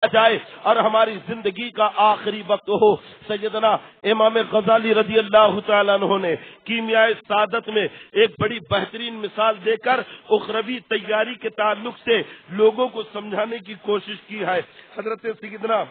جائے اور ہماری زندگی کا آخری وقت ہو۔ سیدنا امام غزالی رضی اللہ تعالیٰ عنہ نے کیمیائے سعادت میں ایک بڑی بہترین مثال دے کر اخروی تیاری کے تعلق سے لوگوں کو سمجھانے کی کوشش کی ہے۔ حضرت سیدنا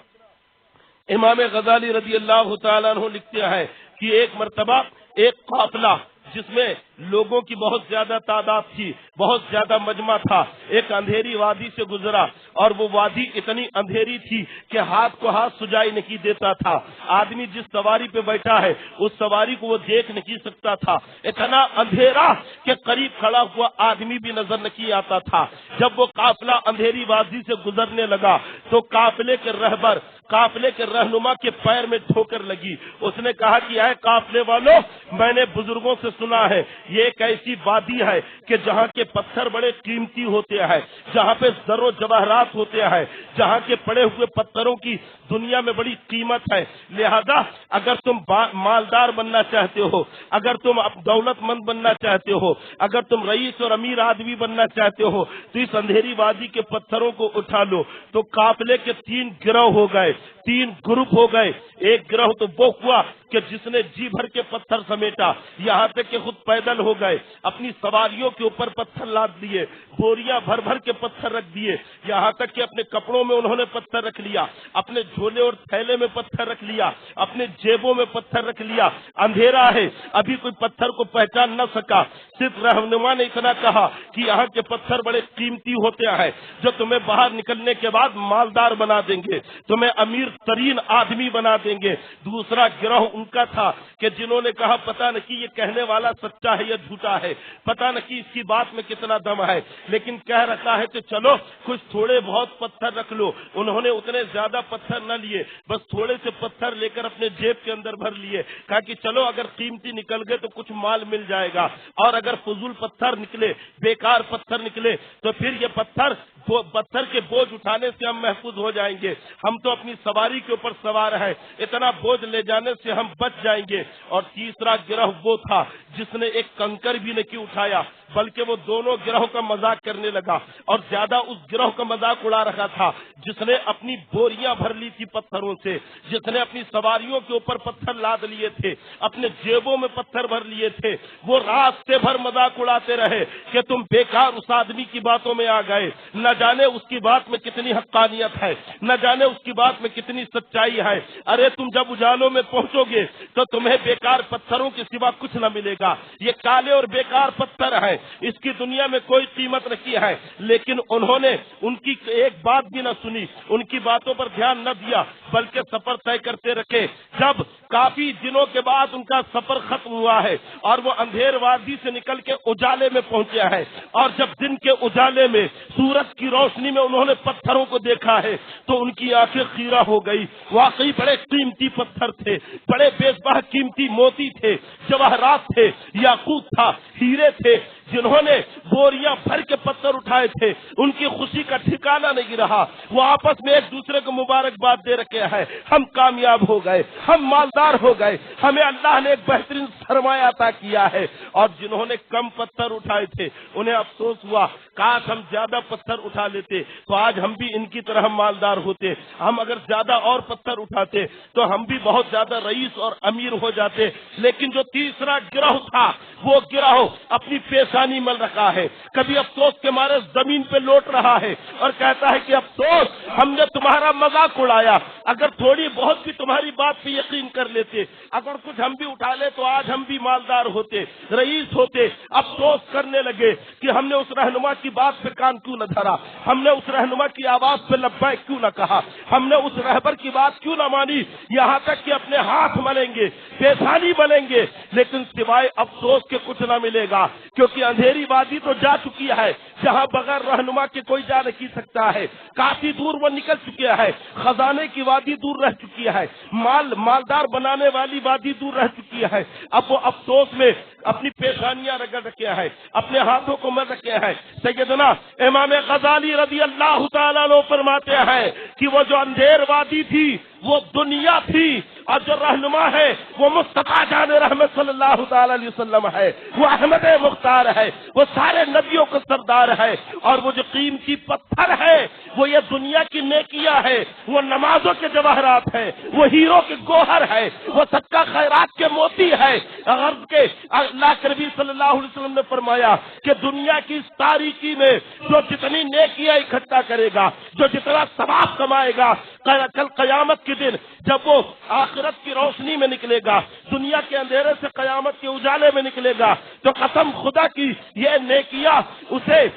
امام غزالی رضی اللہ تعالیٰ عنہ لکھتے ہیں کہ ایک مرتبہ ایک قافلہ جس میں لوگوں کی بہت زیادہ تعداد تھی، بہت زیادہ مجمع تھا، ایک اندھیری وادی سے گزرا، اور وہ وادی اتنی اندھیری تھی کہ ہاتھ کو ہاتھ سجائی نہیں دیتا تھا۔ آدمی جس سواری پہ بیٹھا ہے اس سواری کو وہ دیکھ نہیں سکتا تھا، اتنا اندھیرا کہ قریب کھڑا ہوا آدمی بھی نظر نہیں آتا تھا۔ جب وہ قافلہ اندھیری وادی سے گزرنے لگا تو قافلے کے رہبر، قافلے کے رہنما کے پیر میں ٹھوکر لگی۔ اس نے کہا کہ اے قافلے والوں، میں نے بزرگوں سے سنا ہے یہ ایک ایسی وادی ہے کہ جہاں کے پتھر بڑے قیمتی ہوتے ہیں، جہاں پہ زر و جواہرات ہوتے ہیں، جہاں کے پڑے ہوئے پتھروں کی دنیا میں بڑی قیمت ہے۔ لہذا اگر تم مالدار بننا چاہتے ہو، اگر تم دولت مند بننا چاہتے ہو، اگر تم رئیس اور امیر آدمی بننا چاہتے ہو تو اس اندھیری وادی کے پتھروں کو اٹھا لو۔ تو قافلے کے 3 گروہ ہو گئے، 3 گروپ ہو گئے۔ ایک گروہ تو وہ ہوا کہ جس نے جی بھر کے پتھر سمیٹا، یہاں تک کہ خود پیدل ہو گئے، اپنی سواریوں کے اوپر پتھر لاد دیے، بوریاں بھر بھر کے پتھر رکھ دیے، یہاں تک کہ اپنے کپڑوں میں انہوں نے پتھر رکھ لیا، اپنے جھولے اور تھیلے میں پتھر رکھ لیا، اپنے جیبوں میں پتھر رکھ لیا۔ اندھیرا ہے، ابھی کوئی پتھر کو پہچان نہ سکا، صرف رہنما نے اتنا کہا کہ یہاں کے پتھر بڑے قیمتی ہوتے ہیں جو تمہیں باہر نکلنے کے بعد مالدار بنا دیں گے، تمہیں امیر ترین آدمی بنا دیں گے۔ دوسرا گروہ ان کا تھا کہ جنہوں نے کہا پتہ نہیں یہ کہنے والا سچا ہے یا جھوٹا ہے، پتہ نہیں اس کی بات میں کتنا دم ہے، لیکن کہہ رکھا ہے تو چلو کچھ تھوڑے بہت پتھر رکھ لو۔ انہوں نے اتنے زیادہ پتھر نہ لیے، بس تھوڑے سے پتھر لے کر اپنے جیب کے اندر بھر لیے، کہا کہ چلو اگر قیمتی نکل گئے تو کچھ مال مل جائے گا، اور اگر فضول پتھر نکلے، بیکار پتھر نکلے تو پھر یہ پتھر کے بوجھ اٹھانے سے ہم محفوظ ہو جائیں گے، ہم تو اپنی سواری کے اوپر سوار ہیں، اتنا بوجھ لے جانے سے ہم بچ جائیں گے۔ اور تیسرا گروہ وہ تھا جس نے ایک کنکر بھی نہیں اٹھایا، بلکہ وہ دونوں گروہ کا مذاق کرنے لگا، اور زیادہ اس گروہ کا مذاق اڑا رکھا تھا جس نے اپنی بوریاں بھر لی تھی پتھروں سے، جس نے اپنی سواریوں کے اوپر پتھر لاد لیے تھے، اپنے جیبوں میں پتھر بھر لیے تھے۔ وہ راستے بھر مذاق اڑاتے رہے کہ تم بیکار اس آدمی کی باتوں میں آ گئے، نہ جانے اس کی بات میں کتنی حقانیت ہے، نہ جانے اس کی بات میں کتنی سچائی ہے۔ ارے تم جب اجالوں میں پہنچو گے تو تمہیں بیکار پتھروں کے سوا کچھ نہ ملے گا، یہ کالے اور بیکار پتھر ہیں، اس کی دنیا میں کوئی قیمت نہیں ہے۔ لیکن انہوں نے ان کی ایک بات بھی نہ سنی، ان کی باتوں پر دھیان نہ دیا، بلکہ سفر طے کرتے رکھے۔ جب کافی دنوں کے بعد ان کا سفر ختم ہوا ہے اور وہ اندھیر وادی سے نکل کے اجالے میں پہنچے ہیں، اور جب دن کے اجالے میں سورج کی روشنی میں انہوں نے پتھروں کو دیکھا ہے تو ان کی آنکھیں خیرہ ہو گئی۔ واقعی بڑے قیمتی پتھر تھے، بڑے بے بہا قیمتی موتی تھے، جواہرات تھے، یاقوت تھا، ہیرے تھے، جنہوں نے بوریاں بھر کے پتھر اٹھائے تھے۔ ان کی خوشی کا ٹھکانہ نہیں رہا، وہ آپس میں ایک دوسرے کو مبارکباد دے رکھے ہیں، ہم کامیاب ہو گئے، ہم مالدار ہو گئے، ہمیں اللہ نے ایک بہترین سرمایہ عطا کیا ہے۔ اور جنہوں نے کم پتھر اٹھائے تھے انہیں افسوس ہوا، کاش ہم زیادہ پتھر اٹھا لیتے تو آج ہم بھی ان کی طرح مالدار ہوتے، ہم اگر زیادہ اور پتھر اٹھاتے تو ہم بھی بہت زیادہ رئیس اور امیر ہو جاتے۔ لیکن جو تیسرا گروہ تھا وہ گروہ اپنی پیشانی مل رکھا ہے، کبھی افسوس کے مارے زمین پہ لوٹ رہا ہے اور کہتا ہے کہ افسوس ہم نے تمہارا مذاق اڑایا، اگر تھوڑی بہت بھی تمہاری بات پہ یقین کر لیتے، اگر کچھ ہم بھی اٹھا لے تو آج ہم بھی مالدار ہوتے، رئیس ہوتے۔ افسوس کرنے لگے کہ ہم نے اس رہنما کی بات پہ کان کیوں نہ دھرا، ہم نے اس رہنما کی آواز پہ لبیک کیوں نہ کہا، ہم نے اس رہبر کی بات کیوں نہ مانی۔ یہاں تک کہ اپنے ہاتھ ملیں گے، پیشانی ملیں گے، لیکن سوائے افسوس کے کچھ نہ ملے گا، کیونکہ اندھیری وادی تو جا چکی ہے جہاں بغیر رہنما کے کوئی جا نہیں سکتا ہے، کافی دور وہ نکل چکے ہے، خزانے کی وادی دور رہ چکی ہے، مالدار بنانے والی وادی دور رہ چکی ہے۔ اب وہ افسوس میں اپنی پیشانیاں رگڑ رکھے ہیں، اپنے ہاتھوں کو مل رکھے ہیں۔ سیدنا امام غزالی رضی اللہ تعالیٰ عنہ فرماتے ہیں کہ وہ جو اندھیر وادی تھی وہ دنیا تھی، اور جو رہنما ہے وہ مصطفیٰ جان رحمت صلی اللہ تعالی علیہ وسلم ہے، وہ احمد مختار ہے، وہ سارے نبیوں کا سردار ہے، اور وہ جو قیمتی پتھر ہے وہ یہ دنیا کی نیکیاں ہے، وہ نمازوں کے جواہرات ہے، وہ ہیروں کے گوہر ہے، وہ صدقہ خیرات کے موتی ہے۔ غرب کے اللہ کے نبی صلی اللہ علیہ وسلم نے فرمایا کہ دنیا کی اس تاریکی میں جو جتنی نیکیاں اکٹھا کرے گا، جو جتنا ثواب کمائے گا، کل قیامت کے دن جب وہ آخرت کی روشنی میں نکلے گا، دنیا کے اندھیرے سے قیامت کے اجالے میں نکلے گا، تو قسم خدا کی یہ نیکیاں اسے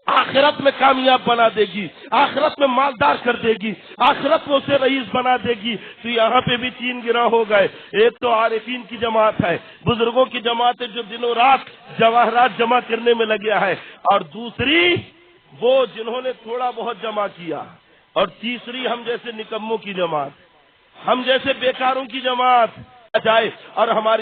آخرت میں کامیاب بنا دے گی، آخرت میں مالدار کر دے گی، آخرت میں اسے رئیس بنا دے گی۔ تو یہاں پہ بھی تین گروہ ہو گئے، ایک تو عارفین کی جماعت ہے، بزرگوں کی جماعت ہے جو دنوں رات جواہرات جمع کرنے میں لگیا ہے، اور دوسری وہ جنہوں نے تھوڑا بہت جمع کیا، اور تیسری ہم جیسے نکموں کی جماعت، ہم جیسے بیکاروں کی جماعت جائے اور ہماری